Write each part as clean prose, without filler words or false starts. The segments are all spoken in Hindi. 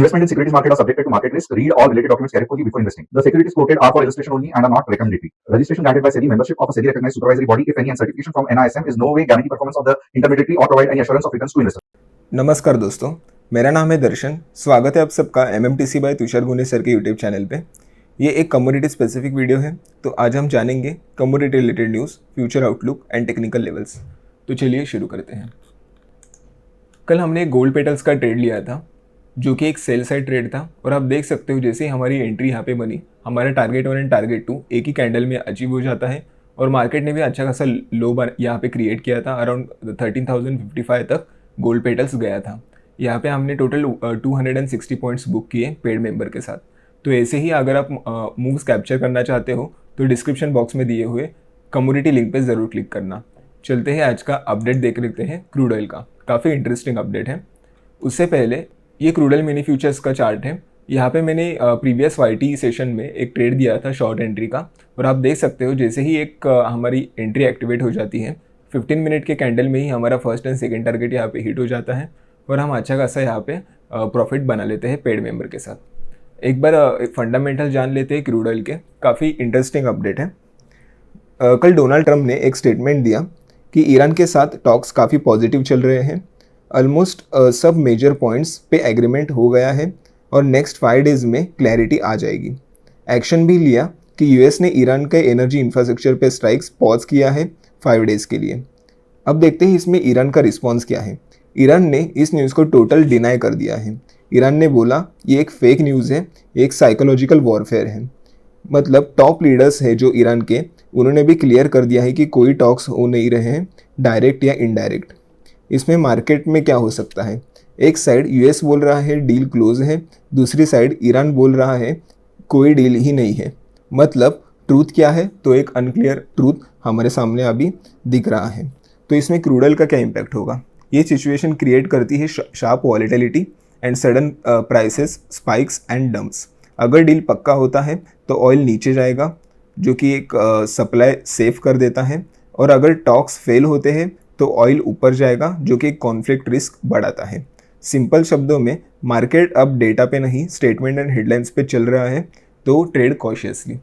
Investment in securities market are subjected to market risk. Read all related documents carefully before investing. The securities quoted are for illustration only and are not recommendatory. Registration granted by SEBI, membership of a SEBI recognized supervisory body, if any, and certification from NISM is no way guarantee performance of the intermediary or provide any assurance of returns to investor. नमस्कार दोस्तों, मेरा नाम है दर्शन। स्वागत है आप सबका MMTC बाय तुषार गुने सर के यूट्यूब चैनल पे। ये एक कमोडिटी स्पेसिफिक वीडियो है, तो आज हम जानेंगे commodity related news, future outlook and technical levels. तो चलिए शुरू करते हैं। कल हमने गोल्ड पेटल्स का ट्रेड लिया था, जो कि एक सेल साइड ट्रेड था, और आप देख सकते हो जैसे ही हमारी एंट्री यहाँ पे बनी, हमारा टारगेट 1 एंड टारगेट 2 एक ही कैंडल में अचीव हो जाता है, और मार्केट ने भी अच्छा खासा लो यहाँ पे क्रिएट किया था। अराउंड 13,055 तक गोल्ड पेटल्स गया था। यहाँ पे हमने टोटल 260 पॉइंट्स बुक किए पेड मेंबर के साथ। तो ऐसे ही अगर आप मूव्स कैप्चर करना चाहते हो तो डिस्क्रिप्शन बॉक्स में दिए हुए कम्युनिटी लिंक पे ज़रूर क्लिक करना। चलते हैं आज का अपडेट देख लेते हैं क्रूड ऑयल का। काफ़ी इंटरेस्टिंग अपडेट है। उससे पहले ये क्रूड ऑयल मिनी फ्यूचर्स का चार्ट है। यहाँ पे मैंने प्रीवियस YT सेशन में एक ट्रेड दिया था शॉर्ट एंट्री का, और आप देख सकते हो जैसे ही एक हमारी एंट्री एक्टिवेट हो जाती है, 15 मिनट के कैंडल में ही हमारा फर्स्ट एंड सेकेंड टारगेट यहाँ पे हिट हो जाता है, और हम अच्छा खासा यहाँ पे प्रॉफिट बना लेते हैं पेड मेंबर के साथ। एक बार फंडामेंटल जान लेते हैं क्रूड ऑयल के। काफ़ी इंटरेस्टिंग अपडेट है। कल डोनाल्ड ट्रंप ने एक स्टेटमेंट दिया कि ईरान के साथ टॉक्स काफ़ी पॉजिटिव चल रहे हैं। ऑलमोस्ट सब मेजर पॉइंट्स पे एग्रीमेंट हो गया है और नेक्स्ट 5 डेज़ में क्लैरिटी आ जाएगी। एक्शन भी लिया कि यूएस ने ईरान के एनर्जी इंफ्रास्ट्रक्चर पे स्ट्राइक्स पॉज किया है 5 डेज़ के लिए। अब देखते हैं इसमें ईरान का रिस्पॉन्स क्या है। ईरान ने इस न्यूज़ को टोटल डिनाई कर दिया है। ईरान ने बोला ये एक फेक न्यूज़ है, एक साइकोलॉजिकल वॉरफेयर है। मतलब टॉप लीडर्स है जो ईरान के, उन्होंने भी क्लियर कर दिया है कि कोई टॉक्स हो नहीं रहे हैं, डायरेक्ट या इनडायरेक्ट। इसमें मार्केट में क्या हो सकता है, एक साइड यूएस बोल रहा है डील क्लोज है, दूसरी साइड ईरान बोल रहा है कोई डील ही नहीं है। मतलब ट्रूथ क्या है, तो एक अनक्लियर ट्रूथ हमारे सामने अभी दिख रहा है। तो इसमें क्रूड ऑयल का क्या इम्पैक्ट होगा। ये सिचुएशन क्रिएट करती है sharp volatility and sudden prices spikes and dumps. अगर डील पक्का होता है तो ऑयल नीचे जाएगा, जो कि एक सप्लाई सेफ कर देता है, और अगर टॉक्स फेल होते हैं तो ऑयल ऊपर जाएगा, जो कि एक कॉन्फ्लिक्ट रिस्क बढ़ाता है। सिंपल शब्दों में मार्केट अब डेटा पे नहीं, स्टेटमेंट एंड हेडलाइंस पे चल रहा है, तो ट्रेड कॉशियसली।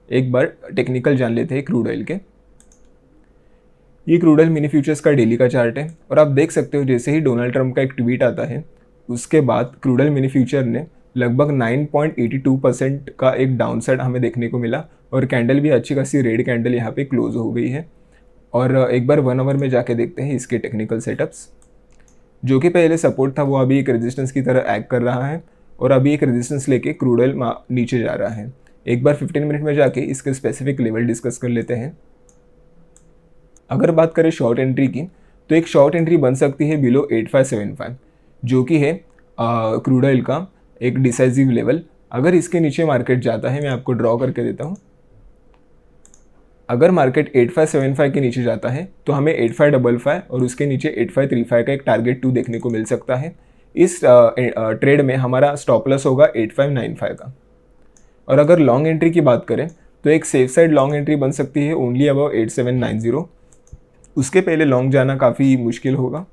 एक बार टेक्निकल जान लेते हैं क्रूड ऑयल के। ये क्रूड ऑयल मिनी फ्यूचर्स का डेली का चार्ट है, और आप देख सकते हो जैसे ही डोनाल्ड ट्रंप का एक ट्वीट आता है, उसके बाद क्रूड ऑयल मिनी फ्यूचर ने लगभग 9.82% का एक डाउनसाइड हमें देखने को मिला, और कैंडल भी अच्छी खासी रेड कैंडल यहाँ पे क्लोज हो गई है। और एक बार 1 आवर में जाके देखते हैं इसके टेक्निकल सेटअप्स। जो कि पहले सपोर्ट था वो अभी एक रेजिस्टेंस की तरह एक्ट कर रहा है, और अभी एक रेजिस्टेंस लेके क्रूड ऑयल नीचे जा रहा है। एक बार 15 मिनट में जाके इसके स्पेसिफिक लेवल डिस्कस कर लेते हैं। अगर बात करें शॉर्ट एंट्री की, तो एक शॉर्ट एंट्री बन सकती है बिलो 8575, जो कि है क्रूड ऑयल का एक डिसाइसिव लेवल। अगर इसके नीचे मार्केट जाता है, मैं आपको ड्रॉ करके देता हूँ। अगर मार्केट 8575 के नीचे जाता है तो हमें 8555 और उसके नीचे 8535 का एक टारगेट 2 देखने को मिल सकता है। इस ट्रेड में हमारा स्टॉप लॉस होगा 8595 का। और अगर लॉन्ग एंट्री की बात करें तो एक सेफ साइड लॉन्ग एंट्री बन सकती है ओनली अबाउ 8790। उसके पहले लॉन्ग जाना काफ़ी मुश्किल होगा,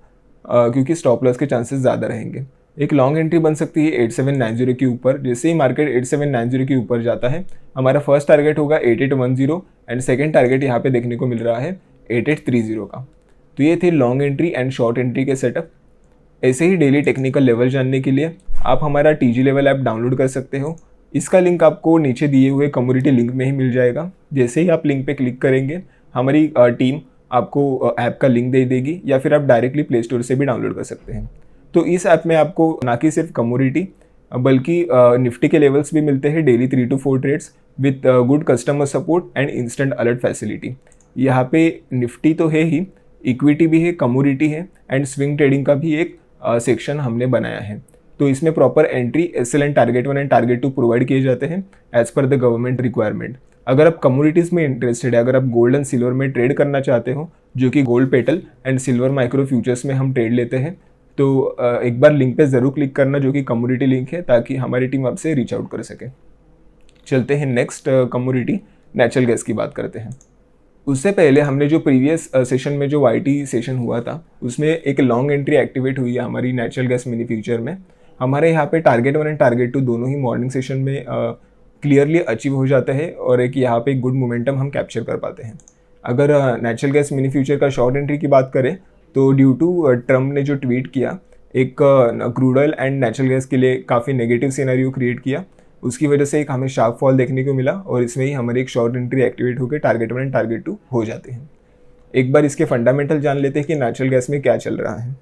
क्योंकि स्टॉप लॉस के चांसेस ज़्यादा रहेंगे। एक लॉन्ग एंट्री बन सकती है 8790 के ऊपर। जैसे ही मार्केट 8790 के ऊपर जाता है, हमारा फर्स्ट टारगेट होगा 8810, एंड सेकंड टारगेट यहाँ पे देखने को मिल रहा है 8830 का। तो ये थे long entry and short entry के सेटअप। ऐसे ही डेली टेक्निकल लेवल जानने के लिए आप हमारा TG लेवल ऐप डाउनलोड कर सकते हो। इसका लिंक आपको नीचे दिए हुए कम्युनिटी लिंक में ही मिल जाएगा। जैसे ही आप लिंक पे क्लिक करेंगे, हमारी टीम आपको ऐप का लिंक दे देगी, या फिर आप डायरेक्टली प्ले स्टोर से भी डाउनलोड कर सकते हैं। तो इस ऐप में आपको ना कि सिर्फ कमोडिटी बल्कि निफ्टी के लेवल्स भी मिलते हैं, daily 3 to 4 trades with good customer support and instant alert facility. यहाँ पे निफ्टी तो है ही, इक्विटी भी है, कमोडिटी है, एंड स्विंग ट्रेडिंग का भी एक सेक्शन हमने बनाया है। तो इसमें proper entry, SL target 1 and target 2 provide किए जाते हैं as per the government requirement. अगर आप कमोडिटीज़ में इंटरेस्टेड है, अगर आप गोल्ड एंड सिल्वर में ट्रेड करना चाहते हो, जो कि gold petal and silver micro futures में हम ट्रेड लेते हैं, तो एक बार लिंक पे ज़रूर क्लिक करना, जो कि कम्युनिटी लिंक है, ताकि हमारी टीम आपसे रीच आउट कर सके। चलते हैं नेक्स्ट कम्युनिटी नेचुरल गैस की बात करते हैं। उससे पहले हमने जो प्रीवियस सेशन में जो YT सेशन हुआ था, उसमें एक लॉन्ग एंट्री एक्टिवेट हुई है हमारी नेचुरल गैस मिनी फ्यूचर में। हमारे यहाँ पे टारगेट 1 एंड टारगेट 2 दोनों ही मॉर्निंग सेशन में क्लियरली अचीव हो जाता है और एक यहाँ पे गुड मोमेंटम हम कैप्चर कर पाते हैं। अगर नेचुरल गैस मिनी फ्यूचर का शॉर्ट एंट्री की बात करें तो ड्यू टू ट्रम्प ने जो ट्वीट किया, एक crude oil and natural gas के लिए काफ़ी नेगेटिव सिनेरियो क्रिएट किया, उसकी वजह से एक हमें शार्प फॉल देखने को मिला और इसमें ही हमारी एक शॉर्ट एंट्री एक्टिवेट होकर टारगेट 1 एंड टारगेट 2 हो जाते हैं। एक बार इसके फंडामेंटल जान लेते हैं कि नेचुरल गैस में क्या चल रहा है।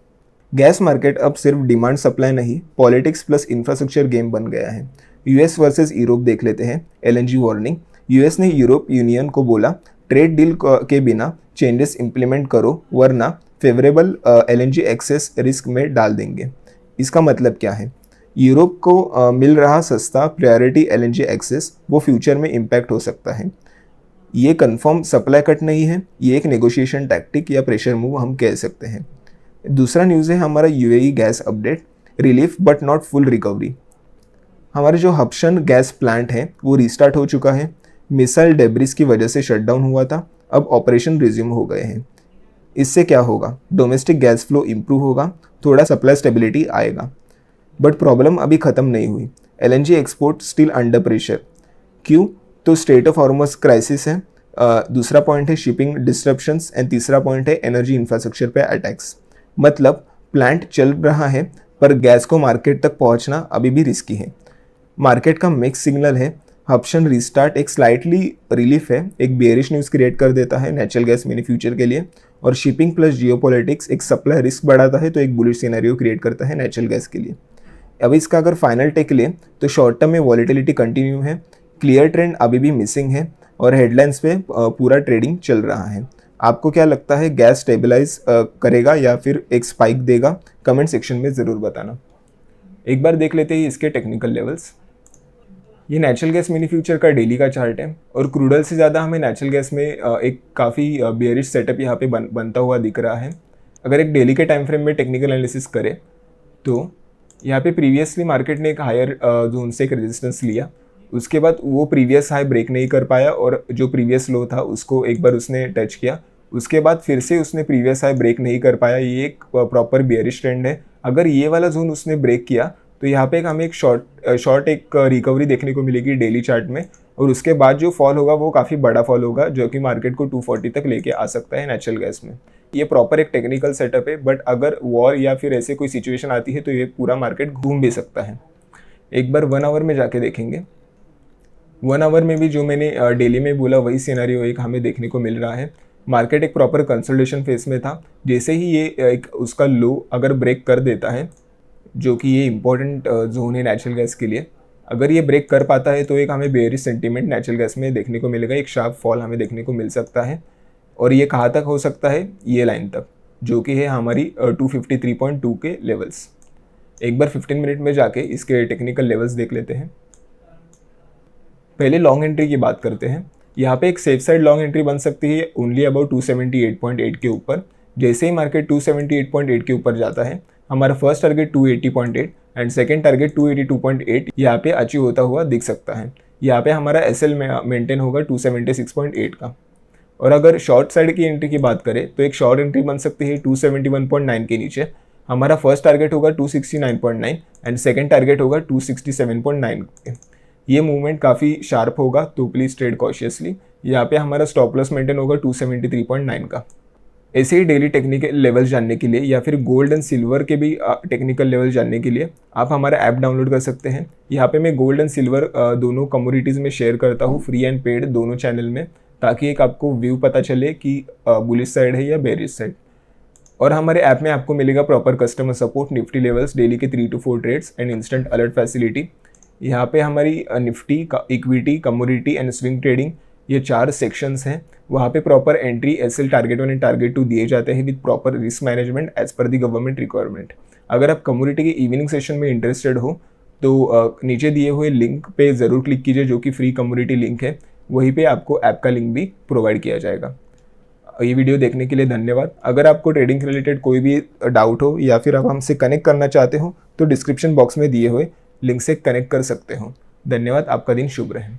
गैस मार्केट अब सिर्फ डिमांड सप्लाई नहीं, पॉलिटिक्स प्लस इंफ्रास्ट्रक्चर गेम बन गया है। यूएस वर्सेस यूरोप देख लेते हैं। LNG warning. यूएस ने यूरोप यूनियन को बोला ट्रेड डील के बिना चेंजेस इंप्लीमेंट करो वरना फेवरेबल एलएनजी एक्सेस रिस्क में डाल देंगे। इसका मतलब क्या है? यूरोप को मिल रहा सस्ता प्रायोरिटी एलएनजी एक्सेस वो फ्यूचर में इम्पैक्ट हो सकता है। ये कंफर्म सप्लाई कट नहीं है, ये एक नेगोशिएशन टैक्टिक या प्रेशर मूव हम कह सकते हैं। दूसरा न्यूज़ है हमारा UAE gas update, relief but not full recovery. हमारे जो हब्शन गैस प्लांट है वो रिस्टार्ट हो चुका है। मिसाइल डेब्रिस की वजह से शटडाउन हुआ था, अब ऑपरेशन रिज्यूम हो गए हैं। इससे क्या होगा? डोमेस्टिक गैस फ्लो इम्प्रूव होगा, थोड़ा सप्लाई स्टेबिलिटी आएगा। बट प्रॉब्लम अभी ख़त्म नहीं हुई। LNG export still under pressure. क्यों? तो स्टेट ऑफ हॉर्मस क्राइसिस है, दूसरा पॉइंट है शिपिंग डिस्ट्रप्शंस एंड तीसरा पॉइंट है एनर्जी इंफ्रास्ट्रक्चर पे अटैक्स। मतलब प्लांट चल रहा है पर गैस को मार्केट तक पहुंचना अभी भी रिस्की है। मार्केट का मिक्स सिग्नल है। हब्शन रिस्टार्ट एक स्लाइटली रिलीफ है, एक बेयरिश न्यूज़ क्रिएट कर देता है नेचुरल गैस मिनी फ्यूचर के लिए, और शिपिंग प्लस जियोपॉलिटिक्स एक सप्लाई रिस्क बढ़ाता है तो एक बुलिश सिनेरियो क्रिएट करता है नेचुरल गैस के लिए। अब इसका अगर फाइनल टेक ले तो शॉर्ट टर्म में वॉलेटिलिटी कंटिन्यू है, क्लियर ट्रेंड अभी भी मिसिंग है और हेडलाइंस पे पूरा ट्रेडिंग चल रहा है। आपको क्या लगता है, गैस स्टेबलाइज करेगा या फिर एक स्पाइक देगा? कमेंट सेक्शन में ज़रूर बताना। एक बार देख लेते हैं इसके टेक्निकल लेवल्स। ये नेचुरल गैस मिनी फ्यूचर का डेली का चार्ट है और क्रूड ऑयल से ज़्यादा हमें नेचुरल गैस में एक काफ़ी बेयरिश सेटअप यहाँ पे बनता हुआ दिख रहा है। अगर एक डेली के टाइम फ्रेम में टेक्निकल एनालिसिस करें तो यहाँ पे प्रीवियसली मार्केट ने एक हायर जोन से एक रेजिस्टेंस लिया, उसके बाद वो प्रीवियस हाई ब्रेक नहीं कर पाया और जो प्रीवियस लो था उसको एक बार उसने टच किया, उसके बाद फिर से उसने प्रीवियस हाई ब्रेक नहीं कर पाया। ये एक प्रॉपर बेयरिश ट्रेंड है। अगर ये वाला जोन उसने ब्रेक किया तो यहाँ पे हमें एक शॉर्ट एक रिकवरी देखने को मिलेगी डेली चार्ट में, और उसके बाद जो फॉल होगा वो काफ़ी बड़ा फॉल होगा जो कि मार्केट को 240 तक लेके आ सकता है नेचुरल गैस में। ये प्रॉपर एक टेक्निकल सेटअप है, बट अगर वॉर या फिर ऐसे कोई सिचुएशन आती है तो ये पूरा मार्केट घूम भी सकता है। एक बार 1 आवर में जाके देखेंगे। 1 आवर में भी जो मैंने डेली में बोला वही सिनेरियो एक हमें देखने को मिल रहा है। मार्केट एक प्रॉपर कंसोलिडेशन फेस में था। जैसे ही ये एक उसका लो अगर ब्रेक कर देता है, जो कि ये इंपॉर्टेंट जोन है नेचुरल गैस के लिए, अगर ये ब्रेक कर पाता है तो एक हमें बेयरिश सेंटीमेंट नेचुरल गैस में देखने को मिलेगा, एक शार्प फॉल हमें देखने को मिल सकता है। और ये कहाँ तक हो सकता है? ये लाइन तक, जो कि है हमारी 253.2 के लेवल्स। एक बार 15 मिनट में जाके इसके टेक्निकल लेवल्स देख लेते हैं। पहले लॉन्ग एंट्री की बात करते हैं। यहाँ पे एक सेफ साइड लॉन्ग एंट्री बन सकती है ओनली अबाउट 278.8 के ऊपर। जैसे ही मार्केट 278.8 के ऊपर जाता है, हमारा first target 280.8 and second target 282.8 यहाँ पे अचीव होता हुआ दिख सकता है। यहाँ पे हमारा एसएल मेंटेन होगा 276.8 का। और अगर शॉर्ट साइड की एंट्री की बात करें तो एक शॉर्ट एंट्री बन सकती है 271.9 के नीचे। हमारा फर्स्ट टारगेट होगा 269.9 एंड सेकेंड टारगेट होगा 267.9। ये मूवमेंट काफ़ी शार्प होगा तो प्लीज़ ट्रेड कॉशियसली। यहाँ पे हमारा स्टॉप लॉस मेंटेन होगा 273.9 का। ऐसे ही डेली टेक्निकल लेवल जानने के लिए या फिर गोल्ड एंड सिल्वर के भी टेक्निकल लेवल जानने के लिए आप हमारा ऐप डाउनलोड कर सकते हैं। यहाँ पे मैं गोल्ड एंड सिल्वर दोनों कमोडिटीज़ में शेयर करता हूँ, फ्री एंड पेड दोनों चैनल में, ताकि एक आपको व्यू पता चले कि बुलिश साइड है या बेरिश साइड। और हमारे ऐप में आपको मिलेगा proper customer support, Nifty levels, daily के 3 to 4 trades and instant alert facility. यहाँ पे हमारी Nifty, equity, commodity and swing trading, ये 4 सेक्शंस हैं। वहाँ पे proper entry, SL, target 1 and target 2 दिए जाते हैं with proper risk management as per the government requirement. अगर आप कमोडिटी के इवनिंग सेशन में इंटरेस्टेड हो तो नीचे दिए हुए लिंक पे ज़रूर क्लिक कीजिए, जो कि फ्री कमोडिटी लिंक है। वहीं पे आपको ऐप का लिंक भी प्रोवाइड किया जाएगा। ये वीडियो देखने के लिए धन्यवाद। अगर आपको ट्रेडिंग से रिलेटेड कोई भी डाउट हो या फिर आप हमसे कनेक्ट करना चाहते हो तो डिस्क्रिप्शन बॉक्स में दिए हुए लिंक से कनेक्ट कर सकते हो। धन्यवाद, आपका दिन शुभ रहे।